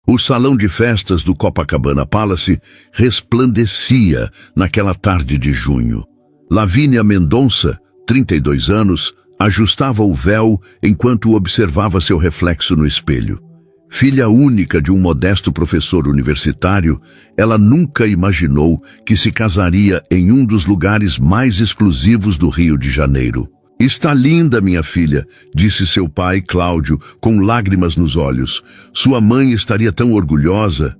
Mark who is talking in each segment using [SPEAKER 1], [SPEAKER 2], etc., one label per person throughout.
[SPEAKER 1] O salão de festas do Copacabana Palace resplandecia naquela tarde de junho. Lavínia Mendonça, 32 anos, ajustava o véu enquanto observava seu reflexo no espelho. Filha única de um modesto professor universitário, ela nunca imaginou que se casaria em um dos lugares mais exclusivos do Rio de Janeiro. "Está linda, minha filha", disse seu pai, Cláudio, com lágrimas nos olhos. Sua mãe estaria tão orgulhosa.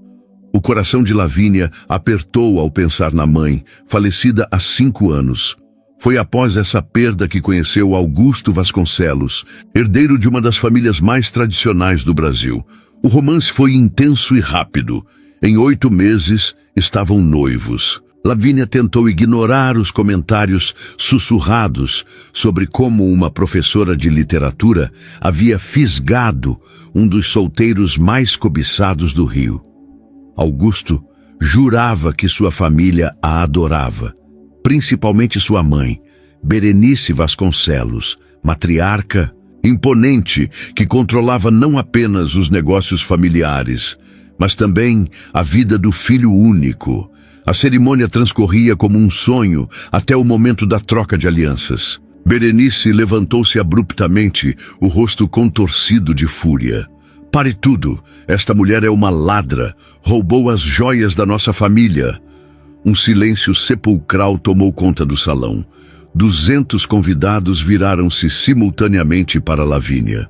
[SPEAKER 1] O coração de Lavínia apertou ao pensar na mãe, falecida há 5 anos. Foi após essa perda que conheceu Augusto Vasconcelos, herdeiro de uma das famílias mais tradicionais do Brasil. O romance foi intenso e rápido. Em 8 meses, estavam noivos. Lavínia tentou ignorar os comentários sussurrados sobre como uma professora de literatura havia fisgado um dos solteiros mais cobiçados do Rio. Augusto jurava que sua família a adorava, principalmente sua mãe, Berenice Vasconcelos, matriarca, imponente, que controlava não apenas os negócios familiares, mas também a vida do filho único. A cerimônia transcorria como um sonho até o momento da troca de alianças. Berenice levantou-se abruptamente, o rosto contorcido de fúria. "Pare tudo! Esta mulher é uma ladra! Roubou as joias da nossa família!" Um silêncio sepulcral tomou conta do salão. 200 convidados viraram-se simultaneamente para Lavínia.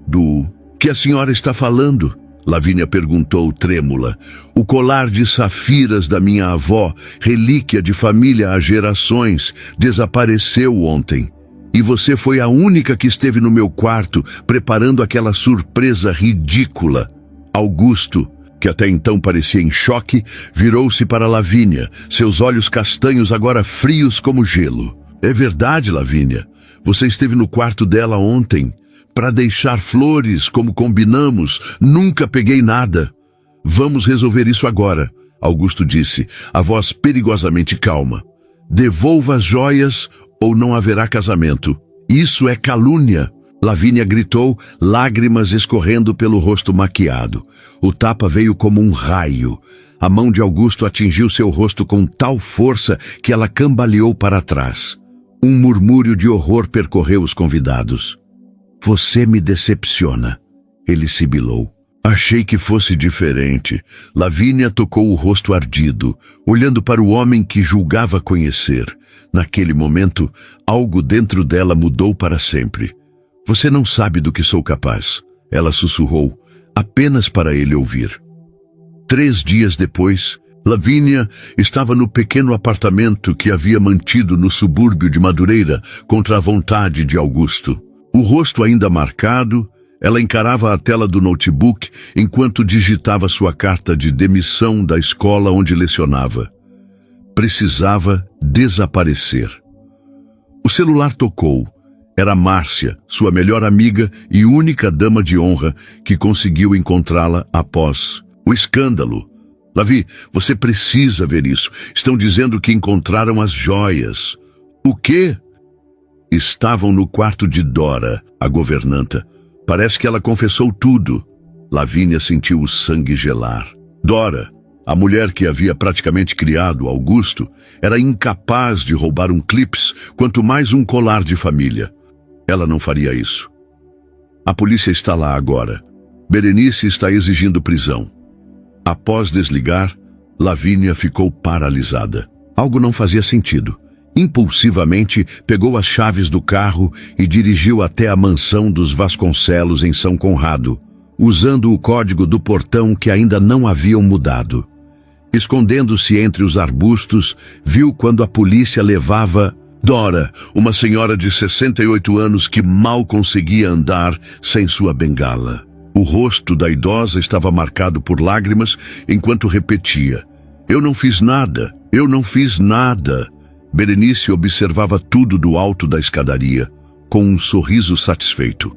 [SPEAKER 1] "Do que a senhora está falando?" Lavínia perguntou trêmula. "O colar de safiras da minha avó, relíquia de família há gerações, desapareceu ontem. E você foi a única que esteve no meu quarto preparando aquela surpresa ridícula." Augusto, que até então parecia em choque, virou-se para Lavínia, seus olhos castanhos agora frios como gelo. "É verdade, Lavínia. Você esteve no quarto dela ontem. Para deixar flores, como combinamos. Nunca peguei nada." "Vamos resolver isso agora", Augusto disse, a voz perigosamente calma. "Devolva as joias ou não haverá casamento. Isso é calúnia." Lavínia gritou, lágrimas escorrendo pelo rosto maquiado. O tapa veio como um raio. A mão de Augusto atingiu seu rosto com tal força que ela cambaleou para trás. Um murmúrio de horror percorreu os convidados. "Você me decepciona", ele sibilou. "Achei que fosse diferente." Lavínia tocou o rosto ardido, olhando para o homem que julgava conhecer. Naquele momento, algo dentro dela mudou para sempre. "Você não sabe do que sou capaz", ela sussurrou, apenas para ele ouvir. 3 dias depois, Lavínia estava no pequeno apartamento que havia mantido no subúrbio de Madureira contra a vontade de Augusto. O rosto ainda marcado, ela encarava a tela do notebook enquanto digitava sua carta de demissão da escola onde lecionava. Precisava desaparecer. O celular tocou. Era Márcia, sua melhor amiga e única dama de honra que conseguiu encontrá-la após o escândalo. "Lavi, você precisa ver isso. Estão dizendo que encontraram as joias." "O quê?" "Estavam no quarto de Dora, a governanta. Parece que ela confessou tudo." Lavínia sentiu o sangue gelar. Dora, a mulher que havia praticamente criado Augusto, era incapaz de roubar um clips, quanto mais um colar de família. Ela não faria isso. "A polícia está lá agora. Berenice está exigindo prisão." Após desligar, Lavínia ficou paralisada. Algo não fazia sentido. Impulsivamente, pegou as chaves do carro e dirigiu até a mansão dos Vasconcelos em São Conrado, usando o código do portão que ainda não haviam mudado. Escondendo-se entre os arbustos, viu quando a polícia levava Dora, uma senhora de 68 anos que mal conseguia andar sem sua bengala. O rosto da idosa estava marcado por lágrimas enquanto repetia: "Eu não fiz nada, eu não fiz nada." Berenice observava tudo do alto da escadaria, com um sorriso satisfeito.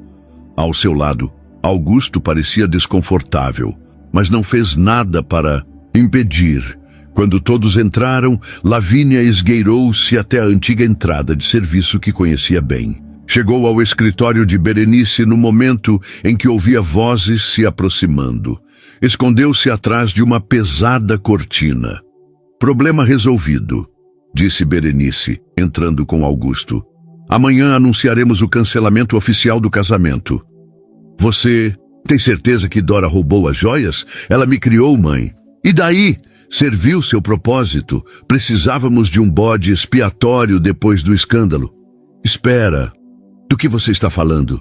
[SPEAKER 1] Ao seu lado, Augusto parecia desconfortável, mas não fez nada para impedir. Quando todos entraram, Lavínia esgueirou-se até a antiga entrada de serviço que conhecia bem. Chegou ao escritório de Berenice no momento em que ouvia vozes se aproximando. escondeu-se atrás de uma pesada cortina. Problema resolvido, disse Berenice, entrando com Augusto. Amanhã anunciaremos o cancelamento oficial do casamento. Você tem certeza que Dora roubou as joias? Ela me criou, mãe. E daí? Serviu seu propósito. Precisávamos de um bode expiatório depois do escândalo. Espera. Do que você está falando?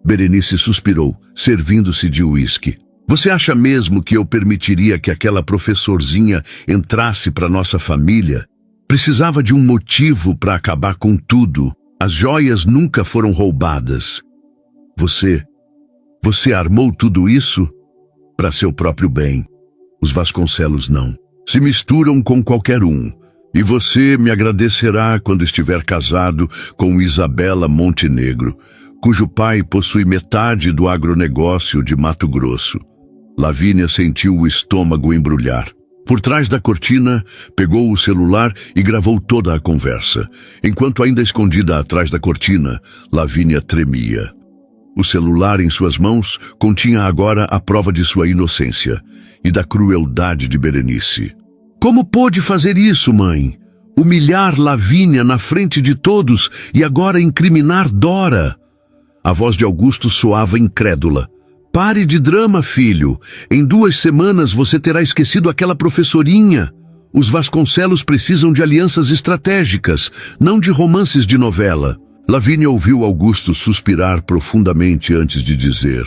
[SPEAKER 1] Berenice suspirou, servindo-se de uísque. Você acha mesmo que eu permitiria que aquela professorzinha entrasse para nossa família? Precisava de um motivo para acabar com tudo. As joias nunca foram roubadas. Você armou tudo isso para seu próprio bem. Os Vasconcelos não. Se misturam com qualquer um. E você me agradecerá quando estiver casado com Isabela Montenegro, cujo pai possui metade do agronegócio de Mato Grosso. Lavínia sentiu o estômago embrulhar. Por trás da cortina, pegou o celular e gravou toda a conversa. Enquanto ainda escondida atrás da cortina, Lavínia tremia. O celular em suas mãos continha agora a prova de sua inocência e da crueldade de Berenice. Como pôde fazer isso, mãe? Humilhar Lavínia na frente de todos e agora incriminar Dora? A voz de Augusto soava incrédula. Pare de drama, filho. Em 2 semanas você terá esquecido aquela professorinha. Os Vasconcelos precisam de alianças estratégicas, não de romances de novela. Lavínia ouviu Augusto suspirar profundamente antes de dizer: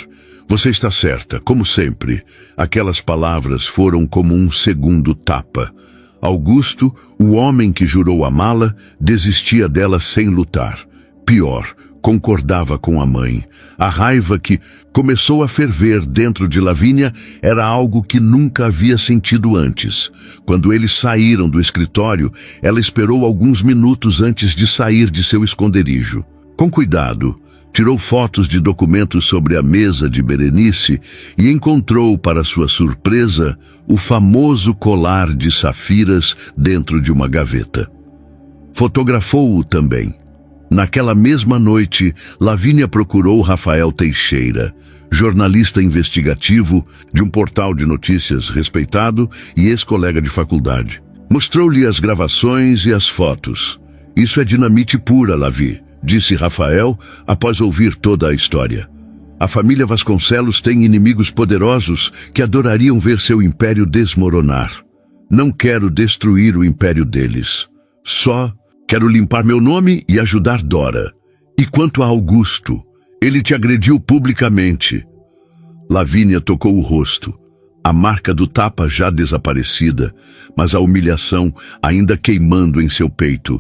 [SPEAKER 1] Você está certa, como sempre. Aquelas palavras foram como um segundo tapa. Augusto, o homem que jurou amá-la, desistia dela sem lutar. Pior, concordava com a mãe. A raiva que começou a ferver dentro de Lavínia era algo que nunca havia sentido antes. Quando eles saíram do escritório, ela esperou alguns minutos antes de sair de seu esconderijo. Com cuidado, tirou fotos de documentos sobre a mesa de Berenice e encontrou, para sua surpresa, o famoso colar de safiras dentro de uma gaveta. Fotografou-o também. Naquela mesma noite, Lavínia procurou Rafael Teixeira, jornalista investigativo de um portal de notícias respeitado e ex-colega de faculdade. Mostrou-lhe as gravações e as fotos. Isso é dinamite pura, Lavi, disse Rafael após ouvir toda a história. A família Vasconcelos tem inimigos poderosos que adorariam ver seu império desmoronar. Não quero destruir o império deles. Só quero limpar meu nome e ajudar Dora. E quanto a Augusto, ele te agrediu publicamente. Lavínia tocou o rosto. A marca do tapa já desaparecida, mas a humilhação ainda queimando em seu peito.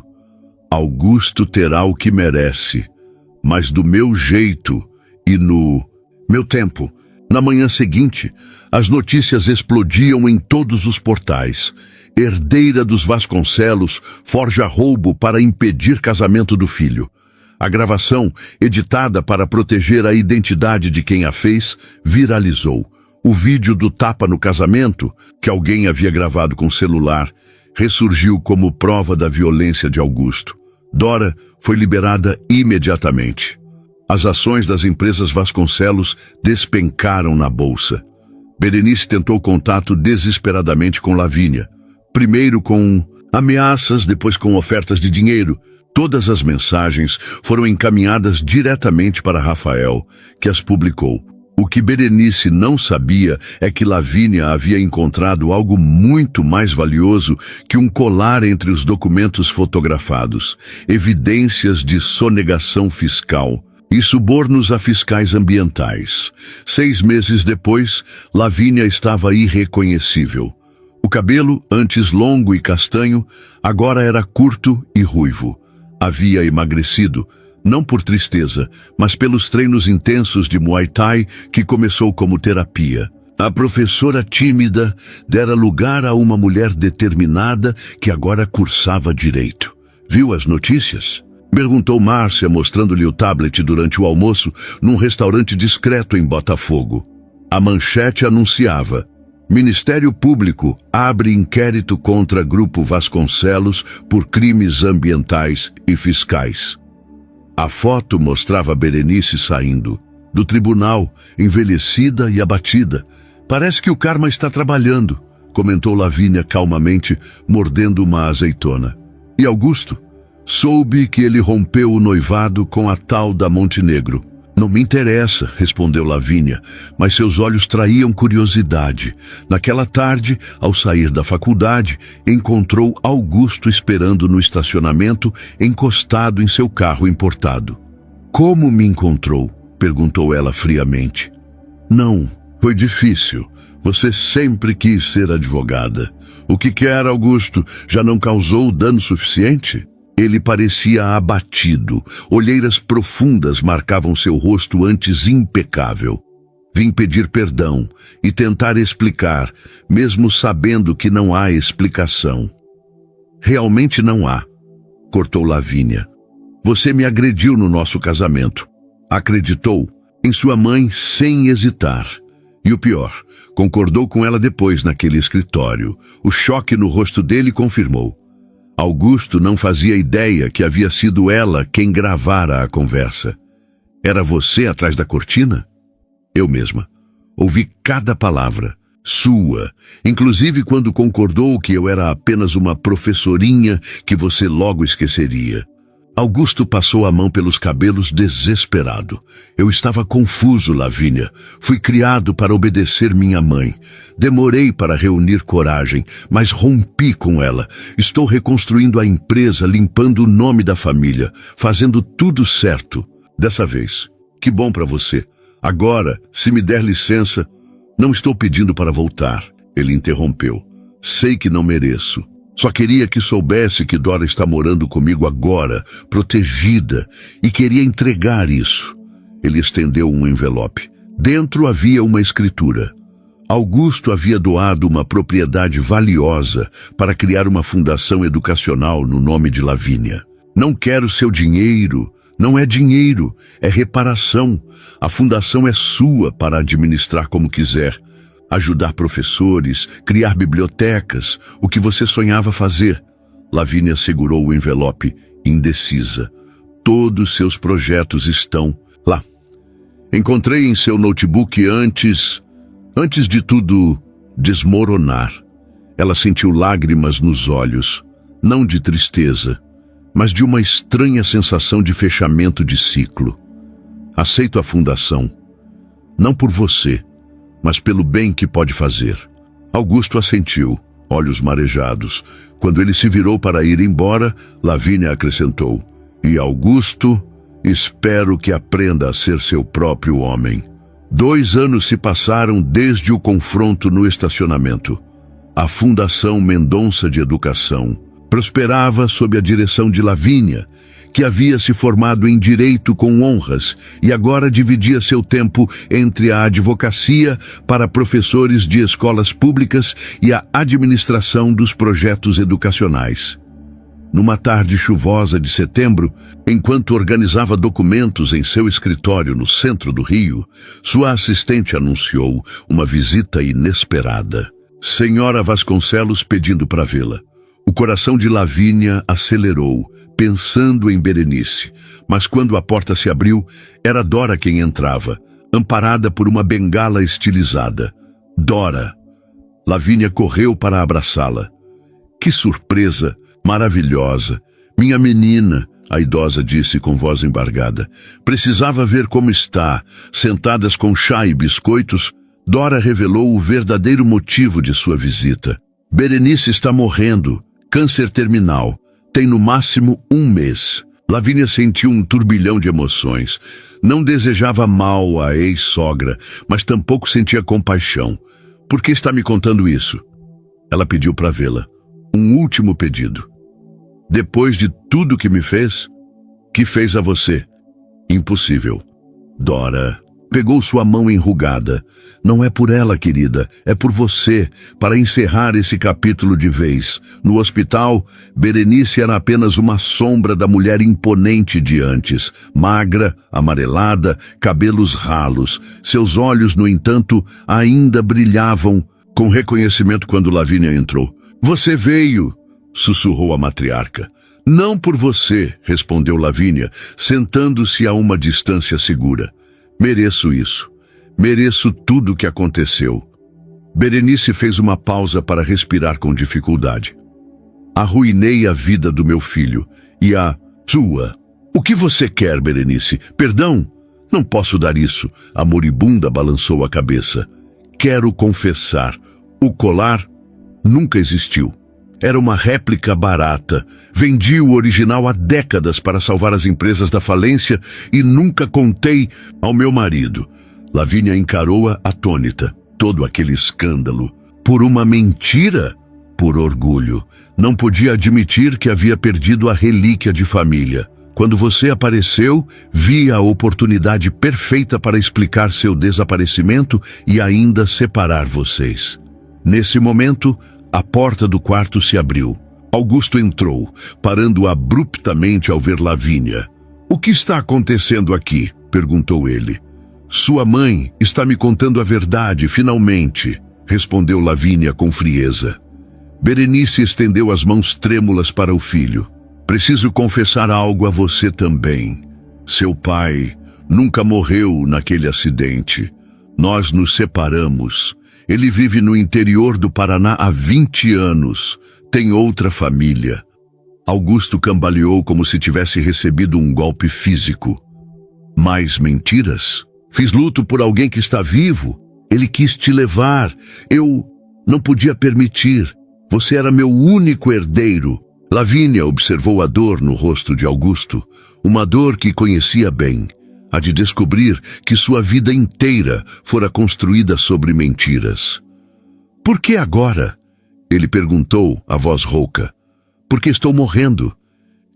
[SPEAKER 1] Augusto terá o que merece, mas do meu jeito e no meu tempo. Na manhã seguinte, as notícias explodiam em todos os portais. Herdeira dos Vasconcelos forja roubo para impedir casamento do filho. A gravação, editada para proteger a identidade de quem a fez, viralizou. O vídeo do tapa no casamento, que alguém havia gravado com celular, ressurgiu como prova da violência de Augusto. Dora foi liberada imediatamente. As ações das empresas Vasconcelos despencaram na bolsa. Berenice tentou contato desesperadamente com Lavínia. Primeiro com ameaças, depois com ofertas de dinheiro. Todas as mensagens foram encaminhadas diretamente para Rafael, que as publicou. O que Berenice não sabia é que Lavínia havia encontrado algo muito mais valioso que um colar entre os documentos fotografados, evidências de sonegação fiscal e subornos a fiscais ambientais. 6 meses depois, Lavínia estava irreconhecível. O cabelo, antes longo e castanho, agora era curto e ruivo. Havia emagrecido, não por tristeza, mas pelos treinos intensos de Muay Thai que começou como terapia. A professora tímida dera lugar a uma mulher determinada que agora cursava direito. Viu as notícias? Perguntou Márcia, mostrando-lhe o tablet durante o almoço num restaurante discreto em Botafogo. A manchete anunciava: Ministério Público abre inquérito contra Grupo Vasconcelos por crimes ambientais e fiscais. A foto mostrava Berenice saindo do tribunal, envelhecida e abatida, Parece que o karma está trabalhando, comentou Lavínia calmamente, mordendo uma azeitona. E Augusto? Soube que ele rompeu o noivado com a tal da Montenegro. Não me interessa, respondeu Lavínia, mas seus olhos traíam curiosidade. Naquela tarde, ao sair da faculdade, encontrou Augusto esperando no estacionamento, encostado em seu carro importado. Como me encontrou? Perguntou ela friamente. Não, foi difícil. Você sempre quis ser advogada. O que quer, Augusto? Já não causou dano suficiente? Ele parecia abatido. Olheiras profundas marcavam seu rosto antes impecável. Vim pedir perdão e tentar explicar, mesmo sabendo que não há explicação. Realmente não há, cortou Lavínia. Você me agrediu no nosso casamento. Acreditou em sua mãe sem hesitar. E o pior, concordou com ela depois naquele escritório. O choque no rosto dele confirmou. Augusto não fazia ideia que havia sido ela quem gravara a conversa. Era você atrás da cortina? Eu mesma. Ouvi cada palavra, sua, inclusive quando concordou que eu era apenas uma professorinha que você logo esqueceria. Augusto passou a mão pelos cabelos desesperado. Eu estava confuso, Lavínia. Fui criado para obedecer minha mãe. Demorei para reunir coragem, mas rompi com ela. Estou reconstruindo a empresa, limpando o nome da família, fazendo tudo certo. Dessa vez. Que bom para você. Agora, se me der licença... Não estou pedindo para voltar, ele interrompeu. Sei que não mereço. Só queria que soubesse que Dora está morando comigo agora, protegida, e queria entregar isso. Ele estendeu um envelope. Dentro havia uma escritura. Augusto havia doado uma propriedade valiosa para criar uma fundação educacional no nome de Lavínia. Não quero seu dinheiro. Não é dinheiro, é reparação. A fundação é sua para administrar como quiser. Ajudar professores, criar bibliotecas, o que você sonhava fazer. Lavínia segurou o envelope, indecisa. Todos seus projetos estão lá. Encontrei em seu notebook antes de tudo desmoronar. Ela sentiu lágrimas nos olhos, não de tristeza, mas de uma estranha sensação de fechamento de ciclo. Aceito a fundação, não por você, mas pelo bem que pode fazer. Augusto assentiu, olhos marejados. Quando ele se virou para ir embora, Lavínia acrescentou: E Augusto, espero que aprenda a ser seu próprio homem. 2 anos se passaram desde o confronto no estacionamento. A Fundação Mendonça de Educação prosperava sob a direção de Lavínia, que havia se formado em direito com honras e agora dividia seu tempo entre a advocacia para professores de escolas públicas e a administração dos projetos educacionais. Numa tarde chuvosa de setembro, enquanto organizava documentos em seu escritório no centro do Rio, sua assistente anunciou uma visita inesperada. Senhora Vasconcelos pedindo para vê-la. O coração de Lavínia acelerou, pensando em Berenice, mas quando a porta se abriu, era Dora quem entrava, amparada por uma bengala estilizada. Dora! Lavínia correu para abraçá-la. Que surpresa! Maravilhosa! Minha menina! A idosa disse com voz embargada. Precisava ver como está. Sentadas com chá e biscoitos, Dora revelou o verdadeiro motivo de sua visita. Berenice está morrendo. Câncer terminal. Tem no máximo 1 mês. Lavínia sentiu um turbilhão de emoções. Não desejava mal à ex-sogra, mas tampouco sentia compaixão. Por que está me contando isso? Ela pediu para vê-la. Um último pedido. Depois de tudo que me fez, que fez a você? Impossível. Dora pegou sua mão enrugada. Não é por ela, querida, é por você, para encerrar esse capítulo de vez. No hospital, Berenice era apenas uma sombra da mulher imponente de antes, magra, amarelada, cabelos ralos. Seus olhos, no entanto, ainda brilhavam com reconhecimento quando Lavínia entrou. Você veio, sussurrou a matriarca. Não por você, respondeu Lavínia, sentando-se a uma distância segura. Mereço isso. Mereço tudo o que aconteceu. Berenice fez uma pausa para respirar com dificuldade. Arruinei a vida do meu filho e a sua. O que você quer, Berenice? Perdão? Não posso dar isso. A moribunda balançou a cabeça. Quero confessar. O colar nunca existiu. Era uma réplica barata. Vendi o original há décadas para salvar as empresas da falência e nunca contei ao meu marido. Lavínia encarou-a atônita. Todo aquele escândalo. Por uma mentira? Por orgulho. Não podia admitir que havia perdido a relíquia de família. Quando você apareceu, vi a oportunidade perfeita para explicar seu desaparecimento e ainda separar vocês. Nesse momento, a porta do quarto se abriu. Augusto entrou, parando abruptamente ao ver Lavínia. "O que está acontecendo aqui?" perguntou ele. "Sua mãe está me contando a verdade, finalmente", respondeu Lavínia com frieza. Berenice estendeu as mãos trêmulas para o filho. "Preciso confessar algo a você também. Seu pai nunca morreu naquele acidente. Nós nos separamos. Ele vive no interior do Paraná há 20 anos. Tem outra família." Augusto cambaleou como se tivesse recebido um golpe físico. "Mais mentiras? Fiz luto por alguém que está vivo. Ele quis te levar. Eu não podia permitir. Você era meu único herdeiro." Lavínia observou a dor no rosto de Augusto, uma dor que conhecia bem, a de descobrir que sua vida inteira fora construída sobre mentiras. "Por que agora?" ele perguntou, a voz rouca. "Porque estou morrendo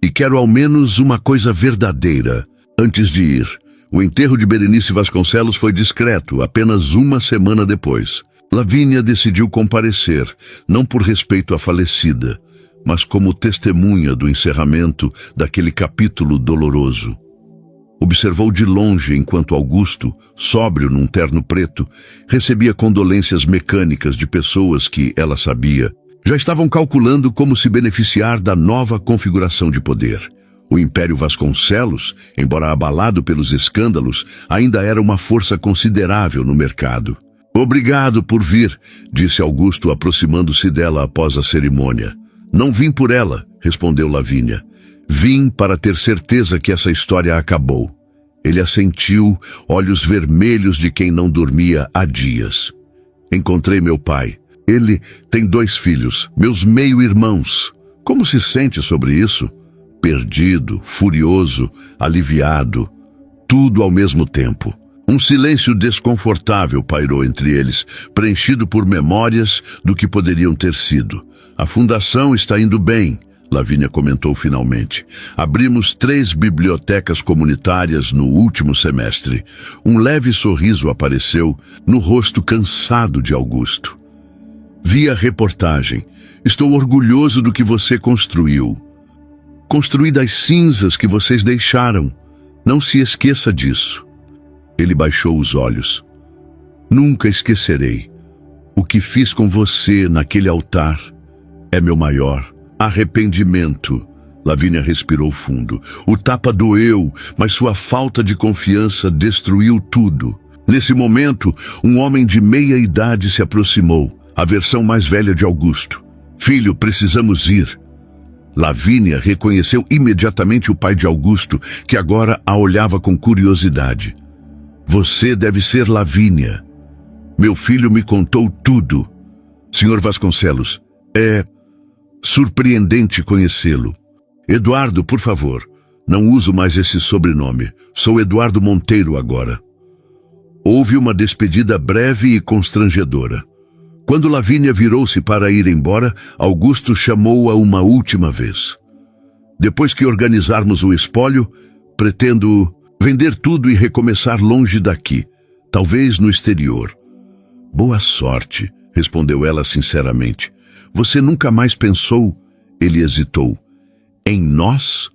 [SPEAKER 1] e quero ao menos uma coisa verdadeira antes de ir." O enterro de Berenice Vasconcelos foi discreto, apenas uma semana depois. Lavínia decidiu comparecer, não por respeito à falecida, mas como testemunha do encerramento daquele capítulo doloroso. Observou de longe enquanto Augusto, sóbrio num terno preto, recebia condolências mecânicas de pessoas que, ela sabia, já estavam calculando como se beneficiar da nova configuração de poder. O Império Vasconcelos, embora abalado pelos escândalos, ainda era uma força considerável no mercado. "Obrigado por vir", disse Augusto, aproximando-se dela após a cerimônia. "Não vim por ela", respondeu Lavínia. "Vim para ter certeza que essa história acabou." Ele assentiu, olhos vermelhos de quem não dormia há dias. "Encontrei meu pai. Ele tem 2 filhos, meus meio-irmãos. Como se sente sobre isso?" Perdido, furioso, aliviado, tudo ao mesmo tempo. Um silêncio desconfortável pairou entre eles, preenchido por memórias do que poderiam ter sido. "A fundação está indo bem", Lavínia comentou finalmente. "Abrimos 3 bibliotecas comunitárias no último semestre." Um leve sorriso apareceu no rosto cansado de Augusto. "Vi a reportagem. Estou orgulhoso do que você construiu. Construí das cinzas que vocês deixaram. Não se esqueça disso." Ele baixou os olhos. "Nunca esquecerei. O que fiz com você naquele altar é meu maior arrependimento." Lavínia respirou fundo. O tapa doeu, mas sua falta de confiança destruiu tudo. Nesse momento, um homem de meia idade se aproximou, a versão mais velha de Augusto. "Filho, precisamos ir." Lavínia reconheceu imediatamente o pai de Augusto, que agora a olhava com curiosidade. "Você deve ser Lavínia. Meu filho me contou tudo. Senhor Vasconcelos, é surpreendente conhecê-lo." "Eduardo, por favor, não uso mais esse sobrenome. Sou Eduardo Monteiro agora." Houve uma despedida breve e constrangedora. Quando Lavínia virou-se para ir embora, Augusto chamou-a uma última vez. "Depois que organizarmos o espólio, pretendo vender tudo e recomeçar longe daqui, talvez no exterior." "Boa sorte", respondeu ela sinceramente. "Você nunca mais pensou?" Ele hesitou. "Em nós?"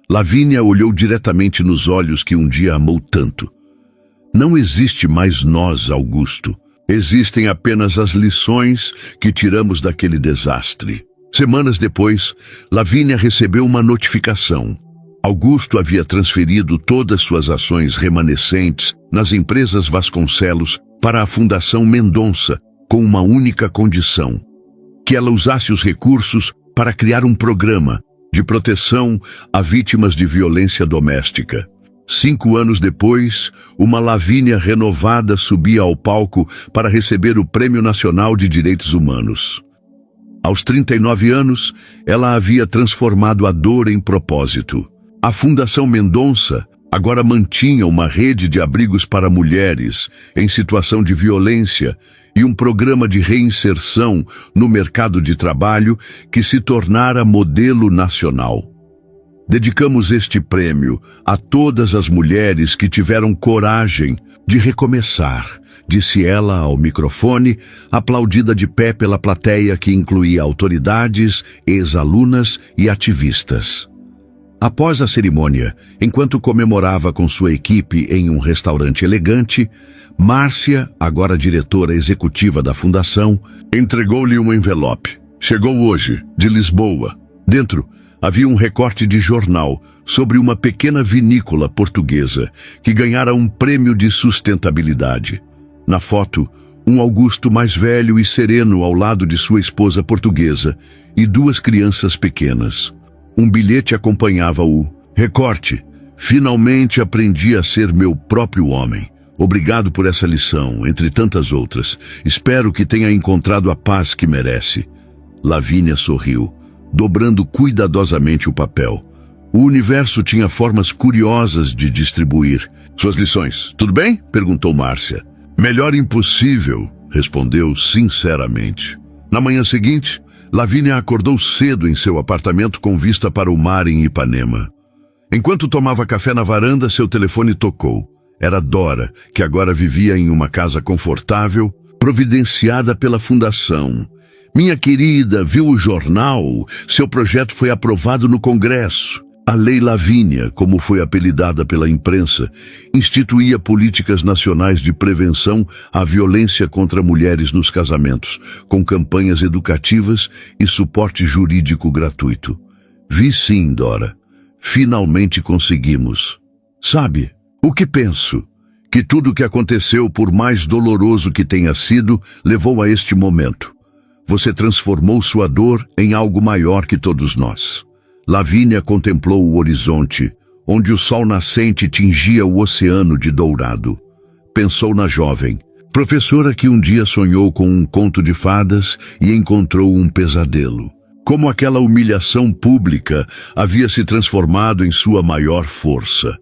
[SPEAKER 1] Lavínia olhou diretamente nos olhos que um dia amou tanto. "Não existe mais nós, Augusto. Existem apenas as lições que tiramos daquele desastre." Semanas depois, Lavínia recebeu uma notificação. Augusto havia transferido todas suas ações remanescentes nas empresas Vasconcelos para a Fundação Mendonça com uma única condição: que ela usasse os recursos para criar um programa de proteção a vítimas de violência doméstica. 5 anos depois, uma Lavínia renovada subia ao palco para receber o Prêmio Nacional de Direitos Humanos. Aos 39 anos, ela havia transformado a dor em propósito. A Fundação Mendonça agora mantinha uma rede de abrigos para mulheres em situação de violência e um programa de reinserção no mercado de trabalho que se tornara modelo nacional. Dedicamos este prêmio a todas as mulheres que tiveram coragem de recomeçar, disse ela ao microfone, aplaudida de pé pela plateia que incluía autoridades, ex-alunas e ativistas. Após a cerimônia, enquanto comemorava com sua equipe em um restaurante elegante, Márcia, agora diretora executiva da fundação, entregou-lhe um envelope. Chegou hoje, de Lisboa. Dentro, havia um recorte de jornal sobre uma pequena vinícola portuguesa que ganhara um prêmio de sustentabilidade. Na foto, um Augusto mais velho e sereno ao lado de sua esposa portuguesa e 2 crianças pequenas. Um bilhete acompanhava o recorte. Finalmente aprendi a ser meu próprio homem. Obrigado por essa lição, entre tantas outras. Espero que tenha encontrado a paz que merece. Lavínia sorriu, dobrando cuidadosamente o papel. O universo tinha formas curiosas de distribuir suas lições. Tudo bem? Perguntou Márcia. Melhor impossível, respondeu sinceramente. Na manhã seguinte, Lavínia acordou cedo em seu apartamento com vista para o mar em Ipanema. Enquanto tomava café na varanda, seu telefone tocou. Era Dora, que agora vivia em uma casa confortável, providenciada pela fundação. Minha querida, viu o jornal? Seu projeto foi aprovado no Congresso. A Lei Lavínia, como foi apelidada pela imprensa, instituía políticas nacionais de prevenção à violência contra mulheres nos casamentos, com campanhas educativas e suporte jurídico gratuito. Vi sim, Dora. Finalmente conseguimos. Sabe, o que penso? Que tudo o que aconteceu, por mais doloroso que tenha sido, levou a este momento. Você transformou sua dor em algo maior que todos nós. Lavínia contemplou o horizonte, onde o sol nascente tingia o oceano de dourado. Pensou na jovem, professora que um dia sonhou com um conto de fadas e encontrou um pesadelo. Como aquela humilhação pública havia se transformado em sua maior força.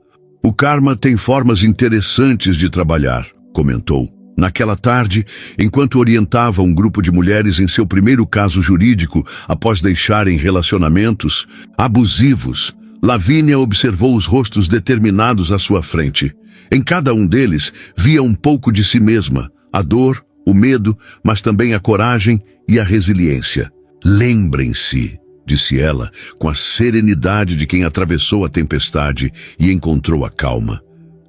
[SPEAKER 1] O karma tem formas interessantes de trabalhar, comentou. Naquela tarde, enquanto orientava um grupo de mulheres em seu primeiro caso jurídico após deixarem relacionamentos abusivos, Lavínia observou os rostos determinados à sua frente. Em cada um deles, via um pouco de si mesma, a dor, o medo, mas também a coragem e a resiliência. Lembrem-se, disse ela, com a serenidade de quem atravessou a tempestade e encontrou a calma.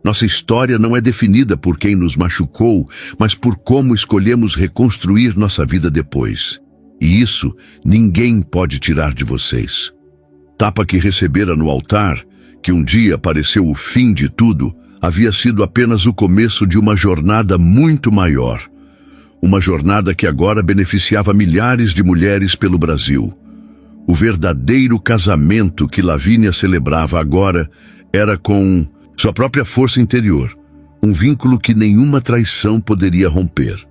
[SPEAKER 1] Nossa história não é definida por quem nos machucou, mas por como escolhemos reconstruir nossa vida depois. E isso ninguém pode tirar de vocês. Tapa que recebera no altar, que um dia pareceu o fim de tudo, havia sido apenas o começo de uma jornada muito maior. Uma jornada que agora beneficiava milhares de mulheres pelo Brasil. O verdadeiro casamento que Lavínia celebrava agora era com sua própria força interior, um vínculo que nenhuma traição poderia romper.